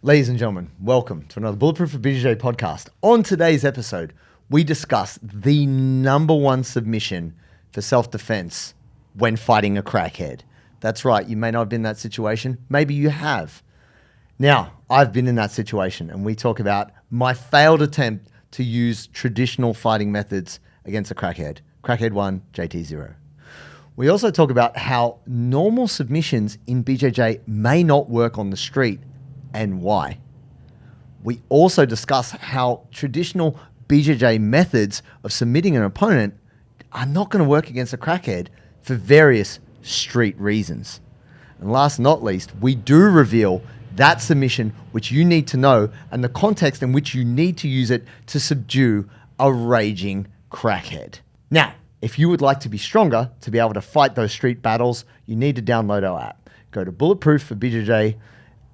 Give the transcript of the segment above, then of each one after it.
Ladies and gentlemen, welcome to another Bulletproof for BJJ podcast. On today's episode, we discuss the number one submission for self-defense when fighting a crackhead. That's right, you may not have been in that situation. Maybe you have. Now, I've been in that situation, and we talk about my failed attempt to use traditional fighting methods against a crackhead. Crackhead 1, JT 0. We also talk about how normal submissions in BJJ may not work on the street and why. We also discuss how traditional BJJ methods of submitting an opponent are not going to work against a crackhead for various street reasons. And last but not least, we do reveal that submission which you need to know and the context in which you need to use it to subdue a raging crackhead. Now, if you would like to be stronger to be able to fight those street battles, you need to download our app. Go to Bulletproof for BJJ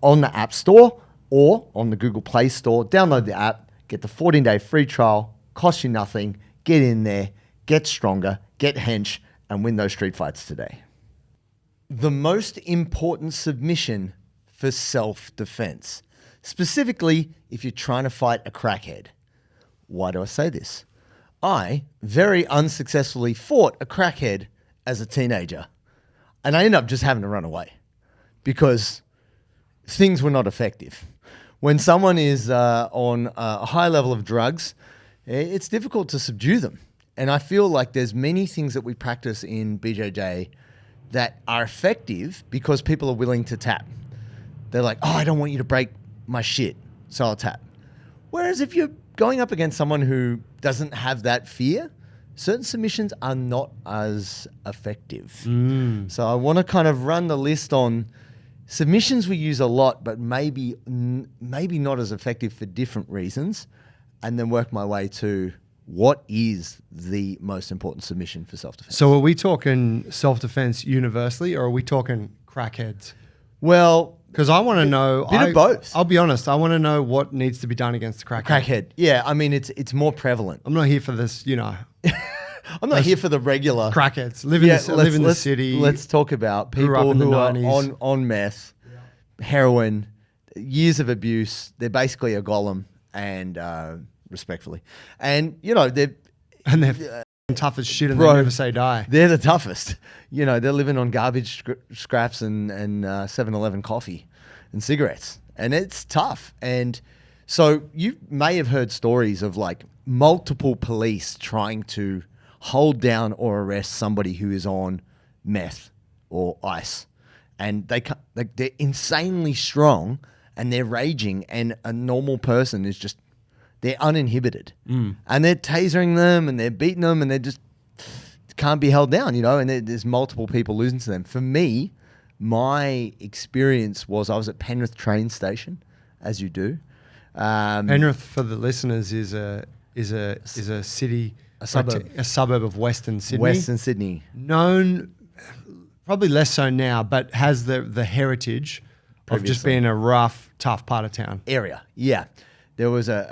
on the App Store or on the Google Play Store. Download the app, get the 14-day free trial, costs you nothing. Get in there, get stronger, get hench, and win those street fights today. The most important submission for self-defense, specifically if you're trying to fight a crackhead. Why do I say this? I very unsuccessfully fought a crackhead as a teenager, and I ended up just having to run away because things were not effective. When someone is on a high level of drugs, it's difficult to subdue them. And I feel like there's many things that we practice in BJJ that are effective because people are willing to tap. They're like, oh, I don't want you to break my shit, so I'll tap. Whereas if you're going up against someone who doesn't have that fear, certain submissions are not as effective. So I want to kind of run the list on submissions we use a lot, but maybe not as effective for different reasons, and then work my way to what is the most important submission for self-defense. So are we talking self-defense universally, or are we talking crackheads? Well, because I want to know. Bit of both. I'll be honest. I want to know what needs to be done against the crackhead. Crackhead. Yeah, I mean, it's more prevalent. I'm not here for this, you know. I'm not here for the regular crackheads. Live in the city. Let's talk about people who are on meth, heroin, years of abuse. They're basically a golem, and respectfully, and you know they're tough as shit, and they never say die. They're the toughest. You know, they're living on garbage scraps and 7-Eleven coffee and cigarettes, and it's tough. And so you may have heard stories of like multiple police trying to hold down or arrest somebody who is on meth or ice, and they're insanely strong and they're raging, and a normal person is just, they're uninhibited, and they're tasering them and they're beating them, and they just can't be held down, you know, and there's multiple people losing to them. For me, my experience was I was at Penrith train station, as you do. Penrith, for the listeners, is a city, a suburb of Western Sydney. Known, probably less so now, but has the heritage of just being a rough, tough part of town. Area, yeah. There was there's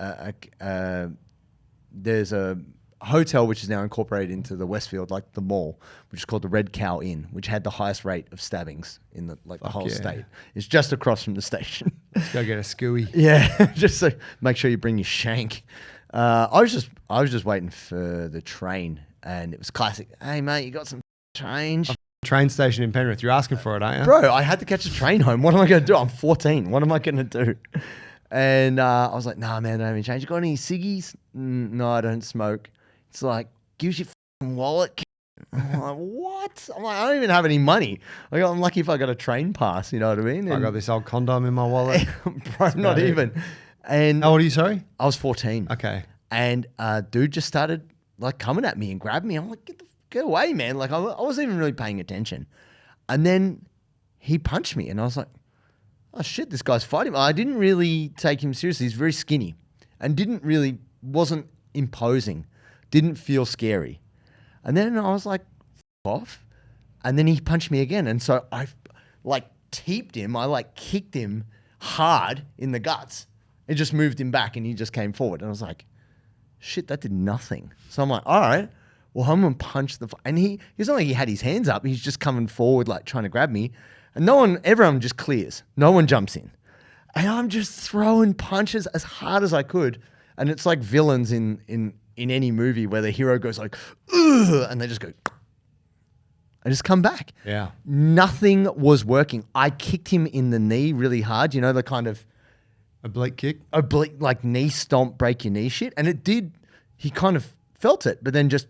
a hotel which is now incorporated into the Westfield, like the mall, which is called the Red Cow Inn, which had the highest rate of stabbings in the whole state. It's just across from the station. Let's go get a skewy. Yeah, just so make sure you bring your shank. I was just waiting for the train, and it was classic. Hey mate, you got some change? Train station in Penrith. You're asking for it, aren't you? Bro, I had to catch a train home. What am I going to do? I'm 14. What am I going to do? And I was like, nah, man, I don't have any change. You got any ciggies? No, I don't smoke. It's like, gives you f***ing wallet. I'm like, what? I'm like, I don't even have any money. Like, I'm lucky if I got a train pass, you know what I mean? And I got this old condom in my wallet. Bro, not even. And how old are you, sorry? I was 14. Okay. And dude just started like coming at me and grabbed me. I'm like, get away, man. Like, I wasn't even really paying attention. And then he punched me, and I was like, oh shit, this guy's fighting. I didn't really take him seriously. He's very skinny and wasn't imposing, didn't feel scary. And then I was like, off. And then he punched me again. And so I like teeped him. I like kicked him hard in the guts. It just moved him back, and he just came forward. And I was like, shit, that did nothing. So I'm like, all right, well, I'm going to punch and it's not like he had his hands up. He's just coming forward, like trying to grab me. And everyone just clears. No one jumps in. And I'm just throwing punches as hard as I could. And it's like villains in any movie where the hero goes like, ugh, and they just go, I just come back. Yeah. Nothing was working. I kicked him in the knee really hard. You know, the kind of oblique kick? Oblique, like knee stomp, break your knee shit. And it did, he kind of felt it, but then just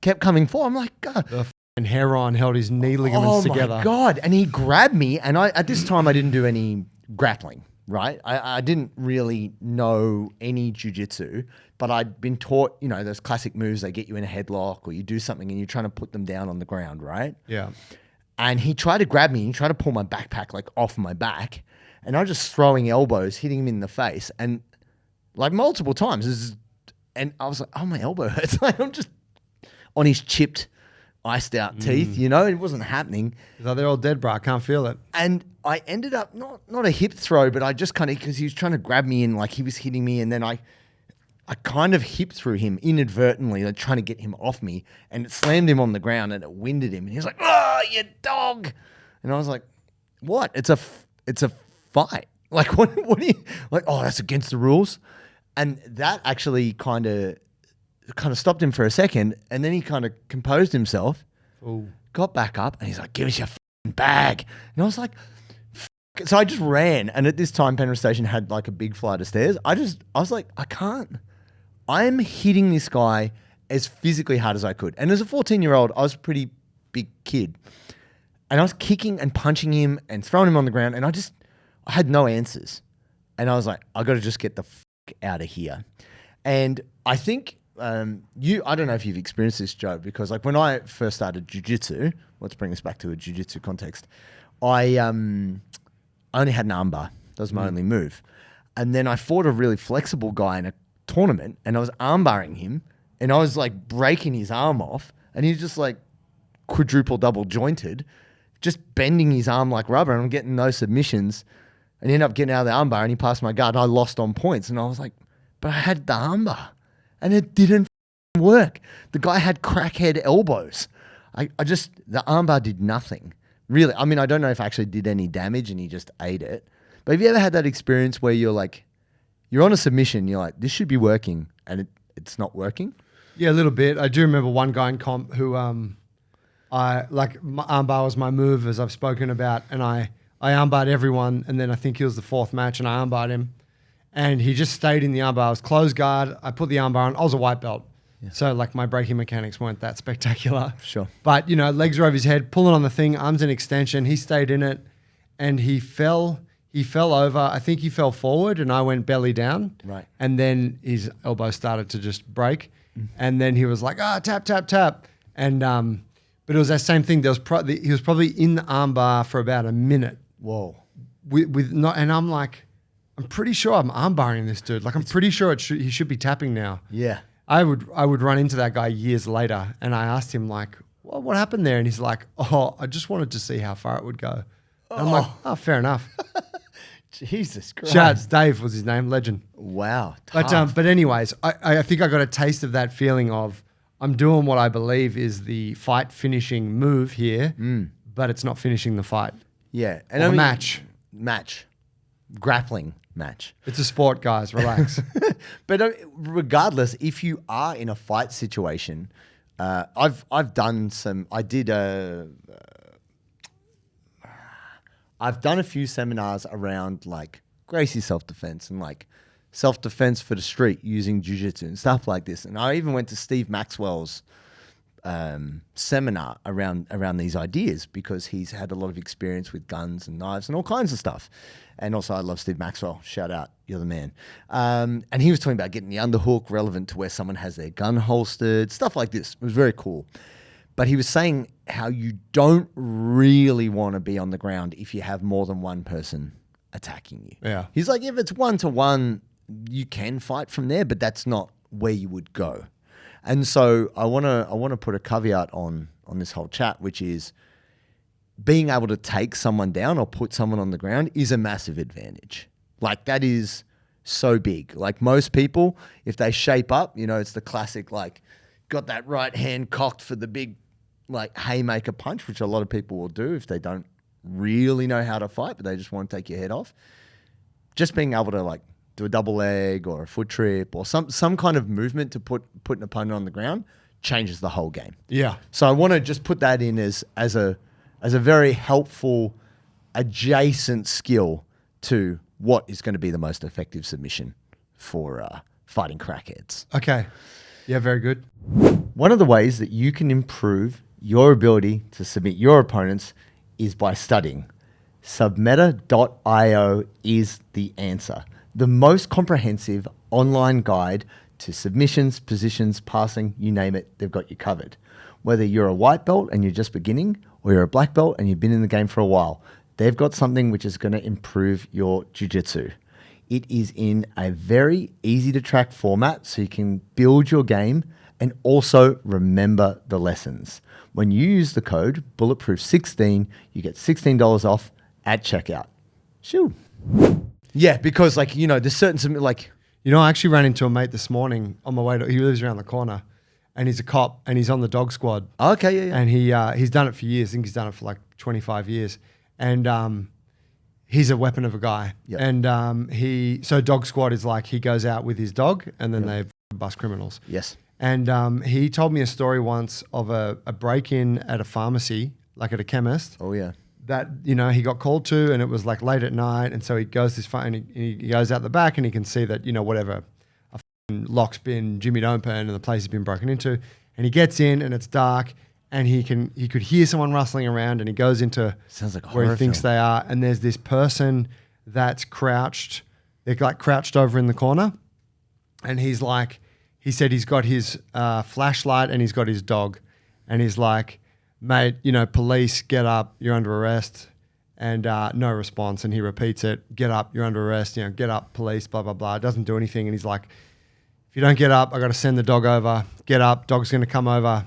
kept coming forward. I'm like, God. The f***ing Heron held his knee ligaments together. Oh my God. And he grabbed me. And at this time, I didn't do any grappling, right? I didn't really know any jiu-jitsu, but I'd been taught, you know, those classic moves, they get you in a headlock or you do something and you're trying to put them down on the ground, right? Yeah. And he tried to grab me. He tried to pull my backpack like off my back. And I was just throwing elbows, hitting him in the face. And like multiple times. And I was like, oh, my elbow hurts. Like I'm just on his chipped, iced out teeth, you know? It wasn't happening. He's like, they're all dead, bro. I can't feel it. And I ended up, not a hip throw, but I just kind of, because he was trying to grab me and like he was hitting me. And then I kind of hip threw him inadvertently, like trying to get him off me. And it slammed him on the ground and it winded him. And he was like, oh, you dog. And I was like, what? It's a fight. Like, what do you, like, oh, that's against the rules? And that actually kind of stopped him for a second. And then he kind of composed himself, got back up, and he's like, give us your f***ing bag. And I was like, so I just ran. And at this time, Penrith Station had like a big flight of stairs. I was like, I can't. I'm hitting this guy as physically hard as I could. And as a 14-year-old, I was a pretty big kid. And I was kicking and punching him and throwing him on the ground. And I had no answers. And I was like, I got to just get the out of here. And I think I don't know if you've experienced this, Joe, because like when I first started jiu-jitsu, let's bring this back to a jiu-jitsu context, I only had an armbar. That was my only move. And then I fought a really flexible guy in a tournament and I was armbarring him and I was like breaking his arm off and he's just like quadruple double jointed, just bending his arm like rubber, and I'm getting no submissions. And he ended up getting out of the armbar and he passed my guard and I lost on points. And I was like, but I had the armbar and it didn't work. The guy had crackhead elbows. The armbar did nothing. Really. I mean, I don't know if it actually did any damage and he just ate it. But have you ever had that experience where you're like, you're on a submission, you're like, this should be working and it's not working? Yeah, a little bit. I do remember one guy in comp who my armbar was my move, as I've spoken about, and I armbarred everyone, and then I think it was the fourth match, and I armbarred him, and he just stayed in the armbar. I was closed guard. I put the armbar on. I was a white belt, so like my breaking mechanics weren't that spectacular. Sure. But, you know, legs were over his head, pulling on the thing, arms in extension. He stayed in it, and he fell over. I think he fell forward, and I went belly down. Right. And then his elbow started to just break, and then he was like, tap, tap, tap. And but it was that same thing. He was probably in the armbar for about a minute. Whoa. And I'm like, I'm pretty sure I'm armbarring this dude. Like, I'm pretty sure he should be tapping now. Yeah. I would run into that guy years later, and I asked him like, well, what happened there? And he's like, oh, I just wanted to see how far it would go. And I'm like, oh, fair enough. Jesus Christ. Shouts, Dave was his name, legend. Wow. Tough. But anyways, I think I got a taste of that feeling of I'm doing what I believe is the fight finishing move here, but it's not finishing the fight. Yeah. And a match. Grappling match. It's a sport, guys. Relax. But regardless, if you are in a fight situation, I've done a few seminars around like Gracie self-defense and like self-defense for the street using jiu-jitsu and stuff like this. And I even went to Steve Maxwell's seminar around these ideas because he's had a lot of experience with guns and knives and all kinds of stuff. And also I love Steve Maxwell. Shout out. You're the man. And he was talking about getting the underhook relevant to where someone has their gun holstered, stuff like this. It was very cool. But he was saying how you don't really want to be on the ground if you have more than one person attacking you. Yeah. He's like, if it's 1-to-1, you can fight from there, but that's not where you would go. And so I want to put a caveat on this whole chat, which is being able to take someone down or put someone on the ground is a massive advantage. Like that is so big. Like most people, if they shape up, you know, it's the classic, like got that right hand cocked for the big like haymaker punch, which a lot of people will do if they don't really know how to fight, but they just want to take your head off. Just being able to like do a double leg or a foot trip or some kind of movement to put an opponent on the ground changes the whole game. Yeah. So I want to just put that in as a very helpful adjacent skill to what is going to be the most effective submission for fighting crackheads. Okay. Yeah, very good. One of the ways that you can improve your ability to submit your opponents is by studying. Submeta.io is the answer. The most comprehensive online guide to submissions, positions, passing, you name it, they've got you covered. Whether you're a white belt and you're just beginning, or you're a black belt and you've been in the game for a while, they've got something which is going to improve your jiu-jitsu. It is in a very easy to track format so you can build your game and also remember the lessons. When you use the code Bulletproof16, you get $16 off at checkout. Shoo. Yeah, because there's certain, I actually ran into a mate this morning on my way he lives around the corner and he's a cop and he's on the dog squad. Okay, yeah. And he's done it for years. I think he's done it for like 25 years. And he's a weapon of a guy. Yep. And so dog squad is like he goes out with his dog and then they bust criminals. Yes. And he told me a story once of a break-in at a pharmacy, like at a chemist. Oh, yeah. That, he got called to and it was like late at night. And so he goes and he goes out the back and he can see that, whatever, a lock's been jimmied open and the place has been broken into. And he gets in and it's dark and he could hear someone rustling around and he goes into sounds like a where he thinks film. they are. And there's this person that's crouched. They're like crouched over in the corner. And he said he's got his flashlight and he's got his dog. And he's like, mate, police, get up, you're under arrest. And no response. And he repeats it, get up, you're under arrest, get up, police, blah, blah, blah. It doesn't do anything. And he's like, if you don't get up, I got to send the dog over. Get up, dog's going to come over.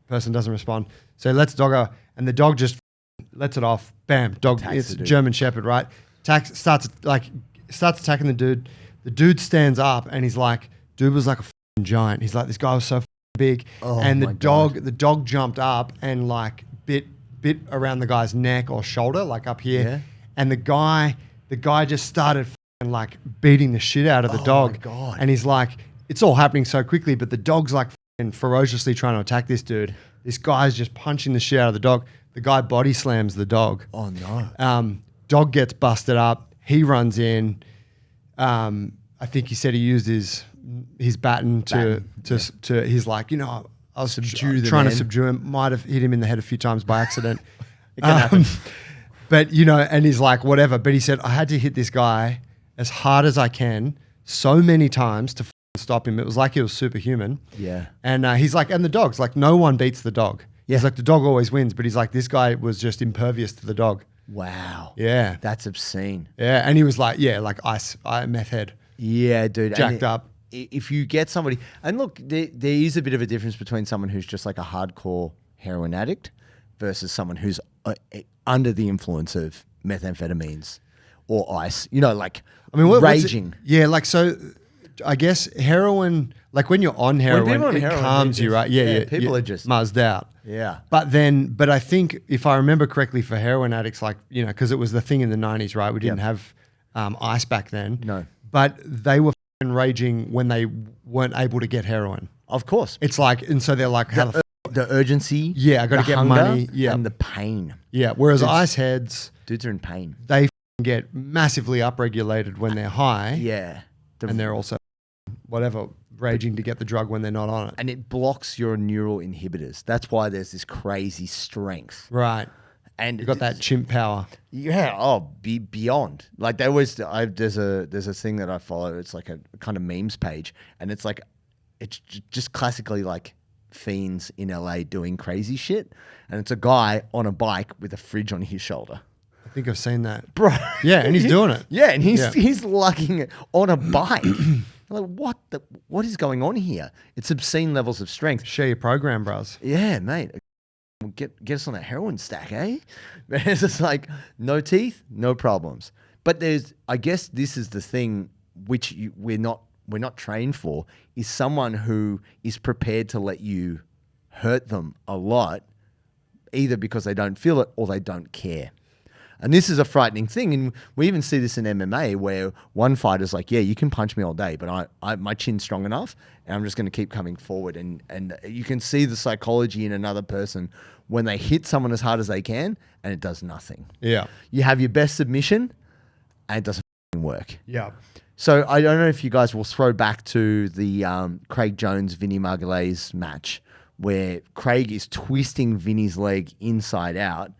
Person doesn't respond. So he lets the dog go. And the dog just lets it off. Bam, dog, it's German Shepherd, right? Starts attacking the dude. The dude stands up and he's like, dude was like a giant. He's like, this guy was so big. Oh, and the dog jumped up and like bit around the guy's neck or shoulder, like up here. Yeah. And the guy just started like beating the shit out of the dog. My God. And he's like, it's all happening so quickly, but the dog's like ferociously trying to attack this dude. This guy's just punching the shit out of the dog. The guy body slams the dog. Oh no. Dog gets busted up. He runs in. I think he said he used his baton to he's like, I was trying to subdue him. Might have hit him in the head a few times by accident. It can happen. But and he's like, whatever. But he said, I had to hit this guy as hard as I can so many times to stop him. It was like he was superhuman. Yeah. And he's like, and the dog's like, no one beats the dog. Yeah. He's like, the dog always wins. But he's like, this guy was just impervious to the dog. Wow. Yeah. That's obscene. Yeah. And he was like, like ice, meth head. Yeah, dude. Jacked up. If you get somebody, and look, there is a bit of a difference between someone who's just like a hardcore heroin addict versus someone who's under the influence of methamphetamines or ice, raging. So I guess heroin, like when you're on heroin, calms you, right? Yeah. People are just muzzed out. Yeah. But I think if I remember correctly for heroin addicts, because it was the thing in the 90s, right? We didn't have ice back then. No. But they were raging when they weren't able to get heroin. Of course. It's like, and so they're like, the urgency. Yeah, I got to get money. Yeah. And the pain. Yeah. Whereas ice heads, dudes are in pain. They get massively upregulated when they're high. Yeah. And they're also raging to get the drug when they're not on it. And it blocks your neural inhibitors. That's why there's this crazy strength. Right. And you got that chimp power. Yeah. Oh, beyond. Like there's a thing that I follow. It's like a kind of memes page, and it's like, it's just classically like fiends in LA doing crazy shit, and it's a guy on a bike with a fridge on his shoulder. I think I've seen that, bro. Yeah, and he's doing it. Yeah, and he's lugging it on a bike. Like what is going on here? It's obscene levels of strength. Share your program, bros. Yeah, mate. Get us on a heroin stack, eh? It's just like no teeth, no problems. But I guess this is the thing which we're not trained for, is someone who is prepared to let you hurt them a lot, either because they don't feel it or they don't care. And this is a frightening thing. And we even see this in MMA where one fighter's like, yeah, you can punch me all day, but my chin's strong enough and I'm just going to keep coming forward. And you can see the psychology in another person when they hit someone as hard as they can and it does nothing. Yeah. You have your best submission and it doesn't work. Yeah. So I don't know if you guys will throw back to the Craig Jones-Vinny Margulies match where Craig is twisting Vinny's leg inside out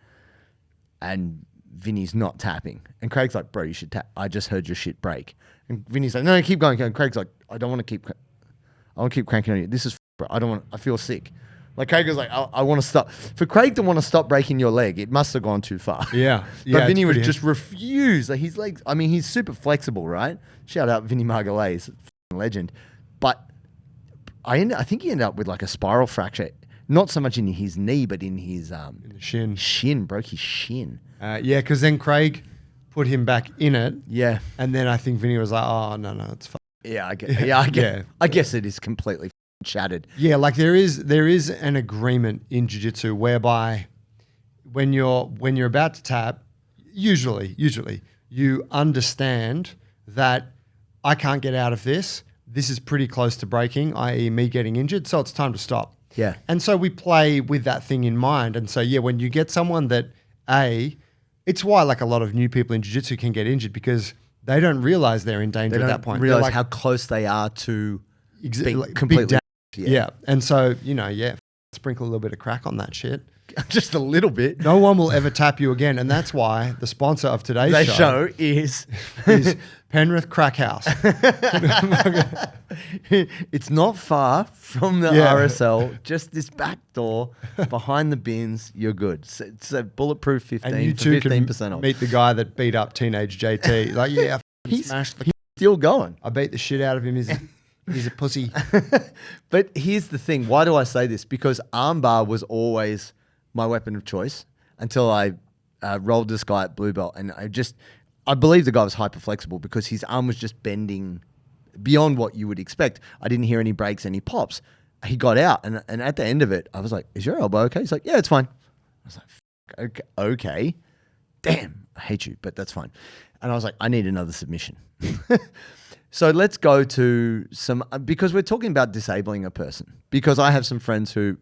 and Vinny's not tapping. And Craig's like, bro, you should tap. I just heard your shit break. And Vinny's like, no, keep going. And Craig's like, I want to keep cranking on you. This is, bro, I feel sick. Like Craig was like, I want to stop. For Craig to want to stop breaking your leg, it must have gone too far. Yeah. But Vinny was just refused. Like his legs, I mean, he's super flexible, right? Shout out Vinny Margulies, legend. But I think he ended up with like a spiral fracture. Not so much in his knee, but in his in the shin. Shin, broke his shin. Yeah, because then Craig put him back in it. Yeah. And then I think Vinny was like, oh, no, it's fine. Yeah, I guess it is completely shattered. Yeah, like there is an agreement in jiu-jitsu whereby when you're about to tap, usually you understand that I can't get out of this. This is pretty close to breaking, i.e. me getting injured, so it's time to stop. Yeah. And so we play with that thing in mind. And so, yeah, when you get someone that, it's why like a lot of new people in jiu-jitsu can get injured because they don't realize they're in danger at that point. Realize like, how close they are to being like completely. Yeah. And so, sprinkle a little bit of crack on that shit. Just a little bit. No one will ever tap you again. And that's why the sponsor of today's show is Penrith Crack House. It's not far from the RSL, just this back door behind the bins. You're good. So Bulletproof 15 and you for too 15% can off. Meet the guy that beat up teenage JT. Like, yeah, he's still going. I beat the shit out of him. He's a pussy. But here's the thing. Why do I say this? Because armbar was always my weapon of choice until I rolled this guy at blue belt. And I believe the guy was hyper flexible because his arm was just bending beyond what you would expect. I didn't hear any breaks, any pops. He got out. And at the end of it, I was like, is your elbow okay? He's like, yeah, it's fine. I was like, okay. Damn, I hate you, but that's fine. And I was like, I need another submission. So let's go to some, because we're talking about disabling a person. Because I have some friends who,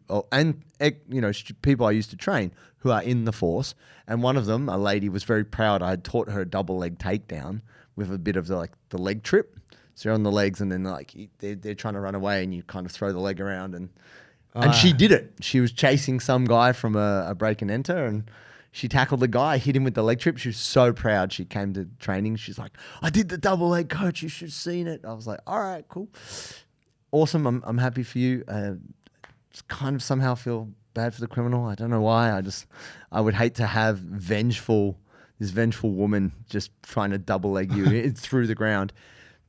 people I used to train who are in the force. And one of them, a lady, was very proud. I had taught her a double leg takedown with a bit of the leg trip. So you're on the legs and then they're trying to run away and you kind of throw the leg around. And she did it. She was chasing some guy from a break and enter and she tackled the guy, hit him with the leg trip. She was so proud. She came to training. She's like, I did the double leg, coach. You should have seen it. I was like, all right, cool. Awesome. I'm happy for you. Just kind of somehow feel bad for the criminal. I don't know why. I would hate to have this vengeful woman just trying to double leg you through the ground.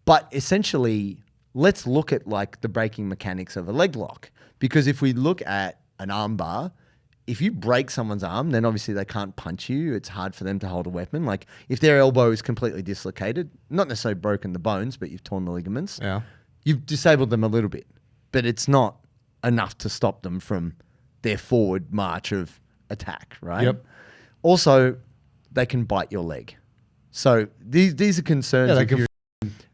But essentially, let's look at like the breaking mechanics of a leg lock. Because if we look at an arm bar, if you break someone's arm, then obviously they can't punch you. It's hard for them to hold a weapon. Like if their elbow is completely dislocated, not necessarily broken the bones, but you've torn the ligaments. Yeah. You've disabled them a little bit, but it's not enough to stop them from their forward march of attack, right? Yep. Also, they can bite your leg. So these are concerns. Yeah,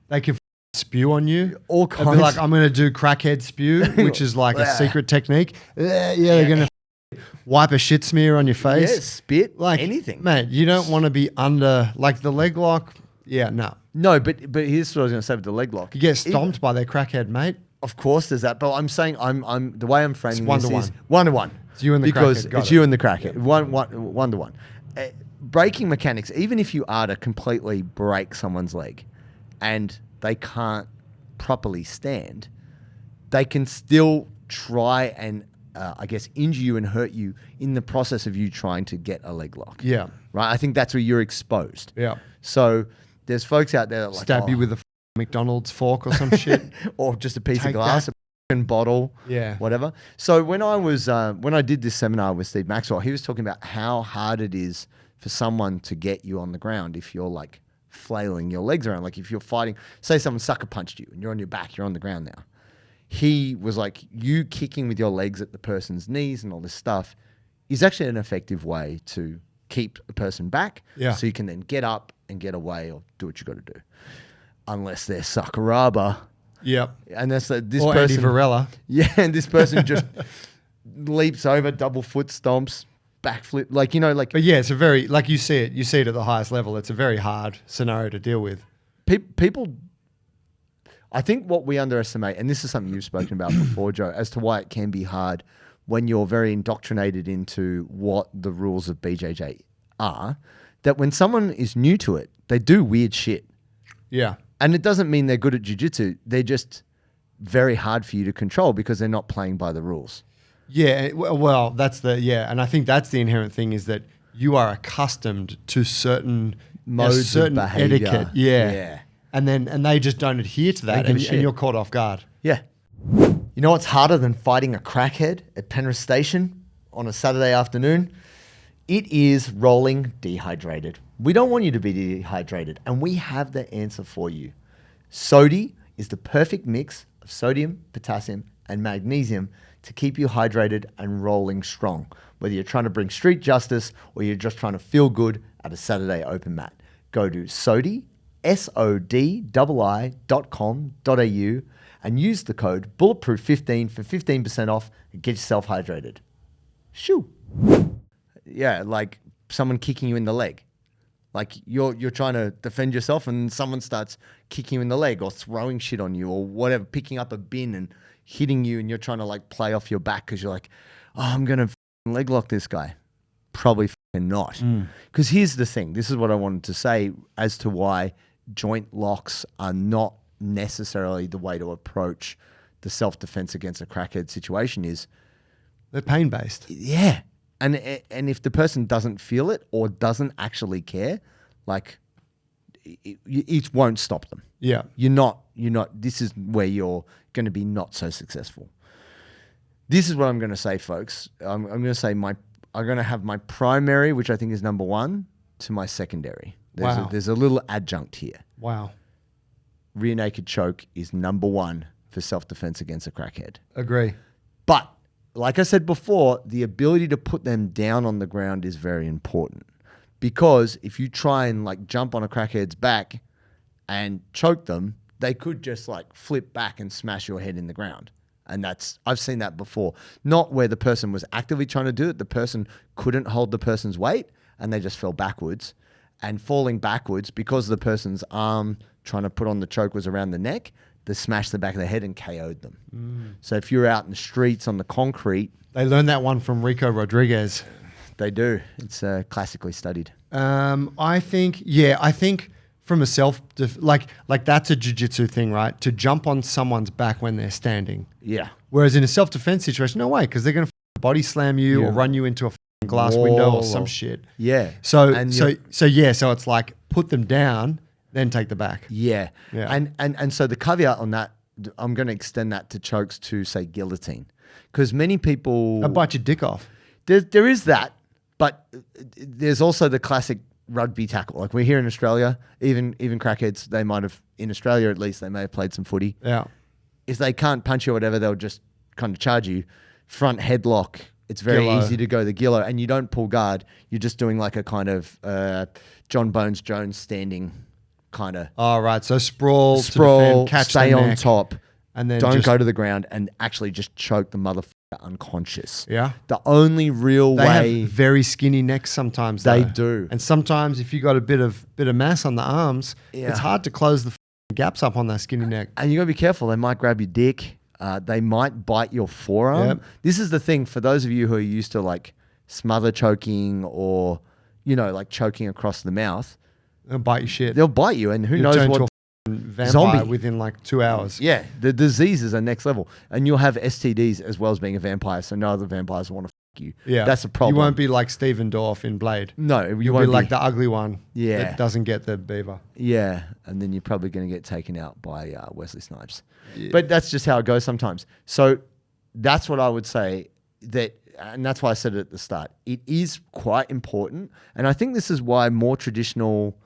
they can spew on you. All kinds. They'll be like, I'm going to do crackhead spew, which is like a secret technique. They're going to wipe a shit smear on your face. Yeah, spit, like anything. Mate, you don't want to be under, like the leg lock. Yeah, no. No, but here's what I was going to say with the leg lock. You get stomped by their crackhead, mate. Of course there's that, but I'm saying I'm the way I'm framing this is one-to-one. It's you and the because crackhead. It's you and the crackhead. One-to-one. Breaking mechanics, even if you are to completely break someone's leg and they can't properly stand, they can still try and injure you and hurt you in the process of you trying to get a leg lock. Yeah. Right? I think that's where you're exposed. Yeah. So there's folks out there that stab you with a McDonald's fork or some shit. Or just a piece of glass, a bottle, whatever. So when I did this seminar with Steve Maxwell, he was talking about how hard it is for someone to get you on the ground if you're like flailing your legs around. Like if you're fighting, say someone sucker punched you and you're on your back, you're on the ground now. He was like, you kicking with your legs at the person's knees and all this stuff is actually an effective way to keep a person back. Yeah. So you can then get up and get away or do what you got to do. Unless they're Sakuraba. Yep. And that's this or person. Andy Varela. Yeah, and this person just leaps over, double foot stomps, backflip. Like, But yeah, it's a very, like you see it at the highest level. It's a very hard scenario to deal with. People, I think what we underestimate, and this is something you've spoken about before, Joe, as to why it can be hard when you're very indoctrinated into what the rules of BJJ are, that when someone is new to it, they do weird shit. Yeah. And it doesn't mean they're good at jiu-jitsu. They're just very hard for you to control because they're not playing by the rules. Yeah. Well, and I think that's the inherent thing is that you are accustomed to certain modes, certain of behavior. Etiquette. Yeah. And they just don't adhere to that and you're caught off guard. Yeah. You know what's harder than fighting a crackhead at Penrith Station on a Saturday afternoon? It is rolling dehydrated. We don't want you to be dehydrated, and we have the answer for you. Sodi is the perfect mix of sodium, potassium, and magnesium to keep you hydrated and rolling strong, whether you're trying to bring street justice or you're just trying to feel good at a Saturday open mat. Go to Sodi, sodi.com.au, and use the code Bulletproof15 for 15% off and get yourself hydrated. Shoo. Yeah, like someone kicking you in the leg. Like you're trying to defend yourself and someone starts kicking you in the leg or throwing shit on you or whatever, picking up a bin and hitting you and you're trying to like play off your back because you're like, oh, I'm going to leg lock this guy. Probably not. Because here's the thing. This is what I wanted to say as to why joint locks are not necessarily the way to approach the self-defense against a crackhead situation is they're pain-based. Yeah. And if the person doesn't feel it or doesn't actually care, like it won't stop them. Yeah. You're not, this is where you're going to be not so successful. This is what I'm going to say, folks. I'm going to say I'm going to have my primary, which I think is number one, to my secondary. There's a little adjunct here. Wow. Rear naked choke is number one for self-defense against a crackhead. Agree. But like I said before, the ability to put them down on the ground is very important because if you try and like jump on a crackhead's back and choke them, they could just like flip back and smash your head in the ground. And I've seen that before. Not where the person was actively trying to do it. The person couldn't hold the person's weight and they just fell backwards. And falling backwards because the person's arm trying to put on the choke was around the neck, they smashed the back of the head and KO'd them. So if you're out in the streets on the concrete... They learned that one from Rico Rodriguez. They do. It's classically studied. I think from a like that's a jiu-jitsu thing, right? To jump on someone's back when they're standing. Yeah. Whereas in a self-defense situation, no way, because they're going to body slam you or run you into a glass window or some shit. Yeah. So it's like put them down, then take the back. Yeah. And so the caveat on that, I'm going to extend that to chokes to say guillotine, because many people They'll bite your dick off. There is that, but there's also the classic rugby tackle. Like we're here in Australia, even crackheads, they might have, in Australia at least, they may have played some footy. Yeah. If they can't punch you or whatever, they'll just kind of charge you. Front headlock. It's very easy to go the gillo, and you don't pull guard. You're just doing like a kind of John Bones Jones standing kind of. Oh, right. So sprawl, to defend, catch stay on top, and then don't go to the ground and actually just choke the motherfucker unconscious. Yeah. The only real way. They have very skinny necks sometimes. They do. And sometimes if you got a bit of mass on the arms, it's hard to close the gaps up on that skinny neck. And you got to be careful. They might grab your dick. They might bite your forearm. Yep. This is the thing for those of you who are used to like smother choking or, like choking across the mouth. They'll bite you shit. They'll bite you, and who knows what vampire zombie within like 2 hours. Yeah, the diseases are next level, and you'll have STDs as well as being a vampire. So no other vampires want to fuck you. Yeah, that's a problem. You won't be like Steven Dorff in Blade. No, you'll be like the ugly one. Yeah, that doesn't get the beaver. Yeah, and then you're probably going to get taken out by Wesley Snipes. Yeah. But that's just how it goes sometimes. So that's what I would say, and that's why I said it at the start. It is quite important, and I think this is why more traditional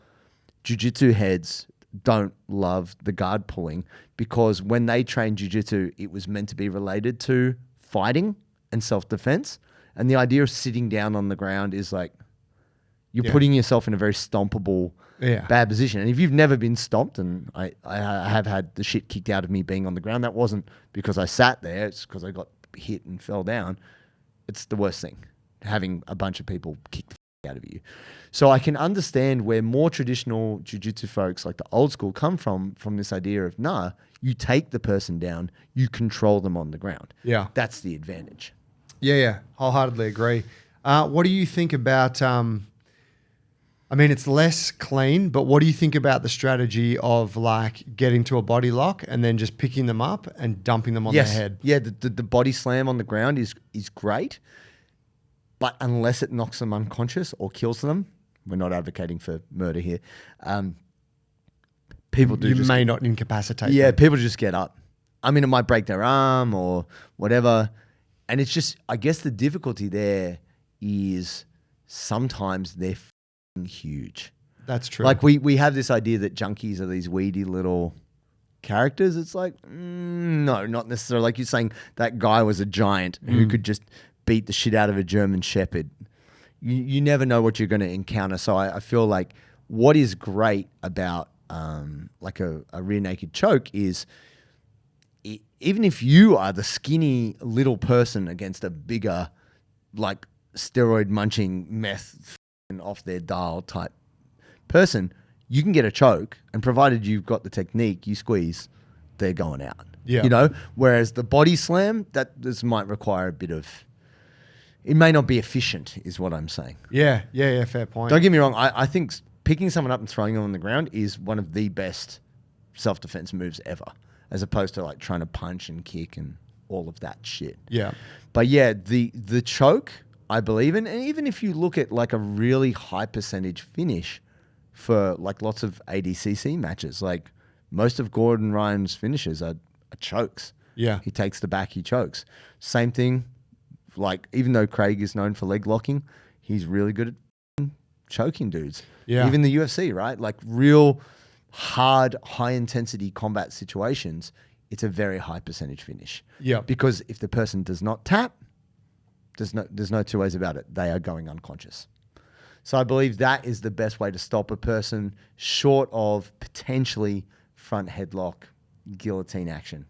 jiu-jitsu heads don't love the guard pulling, because when they train jiu-jitsu, it was meant to be related to fighting and self-defense. And the idea of sitting down on the ground is like, You're putting yourself in a very stompable, bad position. And if you've never been stomped, and I have had the shit kicked out of me being on the ground, that wasn't because I sat there. It's because I got hit and fell down. It's the worst thing, having a bunch of people kick the out of you. So I can understand where more traditional jiu-jitsu folks, like the old school, come from this idea of, nah, you take the person down, you control them on the ground. Yeah. That's the advantage. Yeah. Wholeheartedly agree. What do you think about, it's less clean, but what do you think about the strategy of like getting to a body lock and then just picking them up and dumping them on their head? Yeah, the body slam on the ground is great. But unless it knocks them unconscious or kills them, we're not advocating for murder here. People do. You may not incapacitate. Yeah, them. people just get up. I mean, it might break their arm or whatever. And it's just, I guess the difficulty there is sometimes they're huge. That's true. Like we have this idea that junkies are these weedy little characters. It's like, no, not necessarily. Like you're saying, that guy was a giant who could just beat the shit out of a German Shepherd. You never know what you're going to encounter. So I feel like what is great about like a rear naked choke is even if you are the skinny little person against a bigger, like steroid munching meth off their dial type person, you can get a choke, and provided you've got the technique, you squeeze, they're going out. Yeah. You know, whereas the body slam, this might require a bit of, it may not be efficient, is what I'm saying. Yeah, fair point. Don't get me wrong. I think picking someone up and throwing them on the ground is one of the best self-defense moves ever, as opposed to like trying to punch and kick and all of that shit. Yeah. But yeah, the choke, I believe in. And even if you look at like a really high percentage finish for like lots of ADCC matches, like most of Gordon Ryan's finishes are chokes. Yeah. He takes the back, he chokes. Same thing. Like, even though Craig is known for leg locking, he's really good at choking dudes. Yeah. Even the UFC, right? Like real hard, high intensity combat situations, it's a very high percentage finish. Yeah. Because if the person does not tap, there's no two ways about it. They are going unconscious. So I believe that is the best way to stop a person, short of potentially front headlock, guillotine action.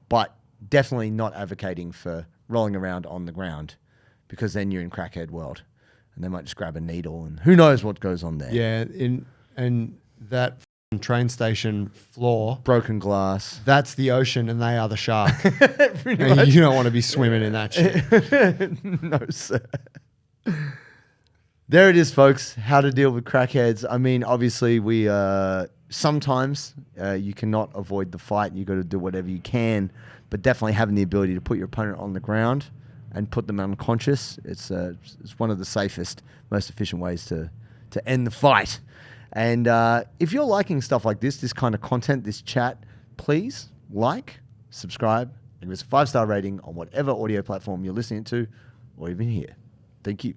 But definitely not advocating for rolling around on the ground, because then you're in crackhead world and they might just grab a needle and who knows what goes on there. Yeah, and that train station floor, broken glass, that's the ocean and they are the shark. And you don't want to be swimming in that shit. No, sir. There it is, folks. How to deal with crackheads. I mean, obviously we sometimes you cannot avoid the fight. You got to do whatever you can, but definitely having the ability to put your opponent on the ground and put them unconscious, it's one of the safest, most efficient ways to end the fight. And if you're liking stuff like this kind of content, this chat, please like, subscribe, and give us a 5-star rating on whatever audio platform you're listening to or even here. Thank you.